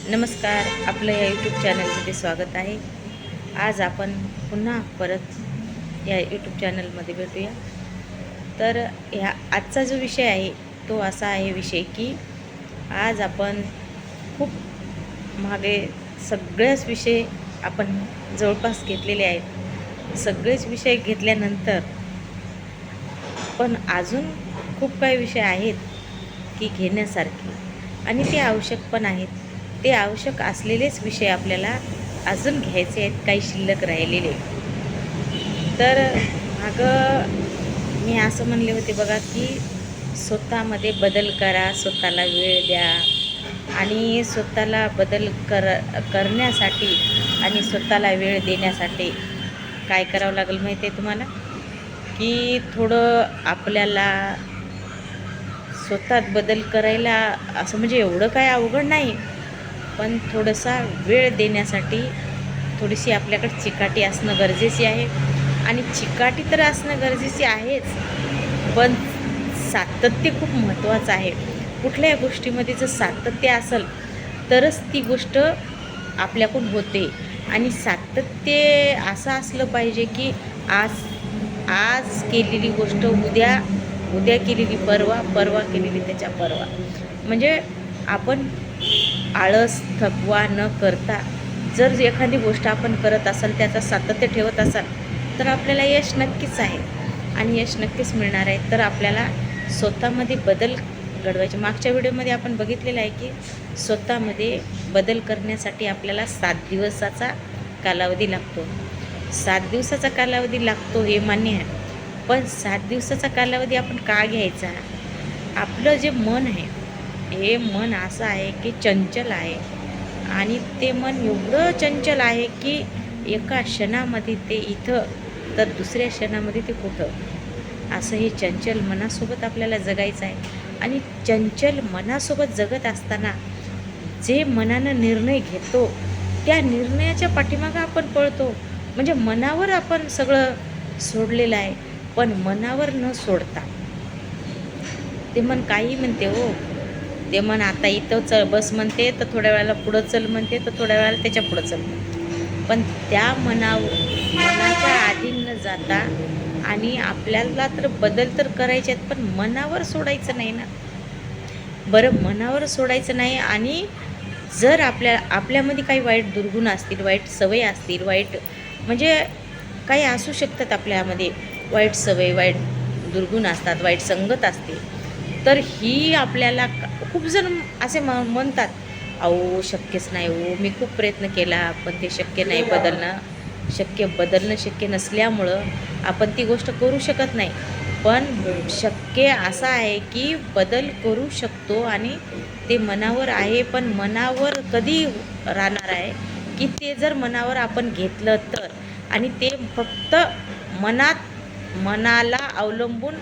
नमस्कार, आपलं या यूट्यूब चॅनलमध्ये स्वागत आहे. आज आपण पुन्हा परत या यूट्यूब चॅनलमध्ये भेटूया. तर आजचा जो विषय आहे तो असा आहे विषय की आज आपण खूप मागे सगळेच विषय आपण जवळपास घेतलेले आहेत. सगळेच विषय घेतल्यानंतर पण अजून खूप काही विषय आहेत की घेण्यासारखे आणि ते आवश्यक पण आहेत. ते आवश्यक असलेलेच विषय आपल्याला अजून घ्यायचे आहेत, काही शिल्लक राहिलेले. तर मागं मी असं म्हणले होते बघा की स्वतःमध्ये बदल करा, स्वतःला वेळ द्या आणि स्वतःला बदल करण्यासाठी आणि स्वतःला वेळ देण्यासाठी काय करावं लागेल माहिती आहे तुम्हाला, की थोडं आपल्याला स्वतःत बदल करायला असं म्हणजे एवढं काय अवघड नाही, पण थोडासा वेळ देण्यासाठी थोडीशी आपल्याकडे चिकाटी असणं गरजेची आहे. आणि चिकाटी तर असणं गरजेची आहेच, पण सातत्य खूप महत्त्वाचं आहे. कुठल्याही गोष्टीमध्ये जर सातत्य असेल तरच ती गोष्ट आपल्याकडून होते. आणि सातत्य असं असलं पाहिजे की आज आज केलेली गोष्ट उद्या केलेली परवा, परवा केलेली त्याच्या परवा. म्हणजे आपण आळस, थकवा न करता जर एखादी गोष्ट आपण करत असाल, त्याचं सातत्य ठेवत असाल, तर आपल्याला यश नक्कीच आहे आणि यश नक्कीच मिळणार आहे. तर आपल्याला स्वतःमध्ये बदल घडवायचे. मागच्या व्हिडिओमध्ये आपण बघितलेलं आहे की स्वतःमध्ये बदल करण्यासाठी आपल्याला 7 दिवसाचा कालावधी लागतो. 7 दिवसाचा कालावधी लागतो हे मान्य आहे, पण 7 दिवसाचा कालावधी आपण का घ्यायचा? आपलं जे मन आहे, हे मन असं आहे की चंचल आहे आणि ते मन एवढं चंचल आहे की एका क्षणामध्ये ते इथं तर दुसऱ्या क्षणामध्ये ते कुठं. असं हे चंचल मनासोबत आपल्याला जगायचं आहे. आणि चंचल मनासोबत जगत असताना जे मनानं निर्णय घेतो त्या निर्णयाच्या पाठीमागं आपण पळतो. म्हणजे मनावर आपण सगळं सोडलेलं आहे, पण मनावर न सोडता ते मन काही म्हणते हो. ते मन आता इथं बस म्हणते, तर थोड्या वेळाला पुढं चल म्हणते, तर थोड्या वेळाला त्याच्या पुढं चल म्हणते. पण त्या मनाच्या आधी न जाता आणि आपल्याला तर बदल तर करायचे आहेत, पण मनावर सोडायचं नाही ना. बरं, मनावर सोडायचं नाही. आणि जर आपल्यामध्ये काही वाईट दुर्गुण असतील, वाईट सवयी असतील, वाईट म्हणजे काही असू शकतात आपल्यामध्ये, वाईट सवय, वाईट दुर्गुण असतात, वाईट संगत असते, तर ही आपल्याला खूप जण असे म्हणतात, अहो शक्यच नाही हो, मी खूप प्रयत्न केला पण ते शक्य नाही, बदलणं शक्य नसल्यामुळं आपण ती गोष्ट करू शकत नाही. पण शक्य असं आहे की बदल करू शकतो आणि ते मनावर आहे. पण मनावर कधी राहणार आहे की ते जर मनावर आपण घेतलं तर, आणि ते फक्त मनाला अवलंबून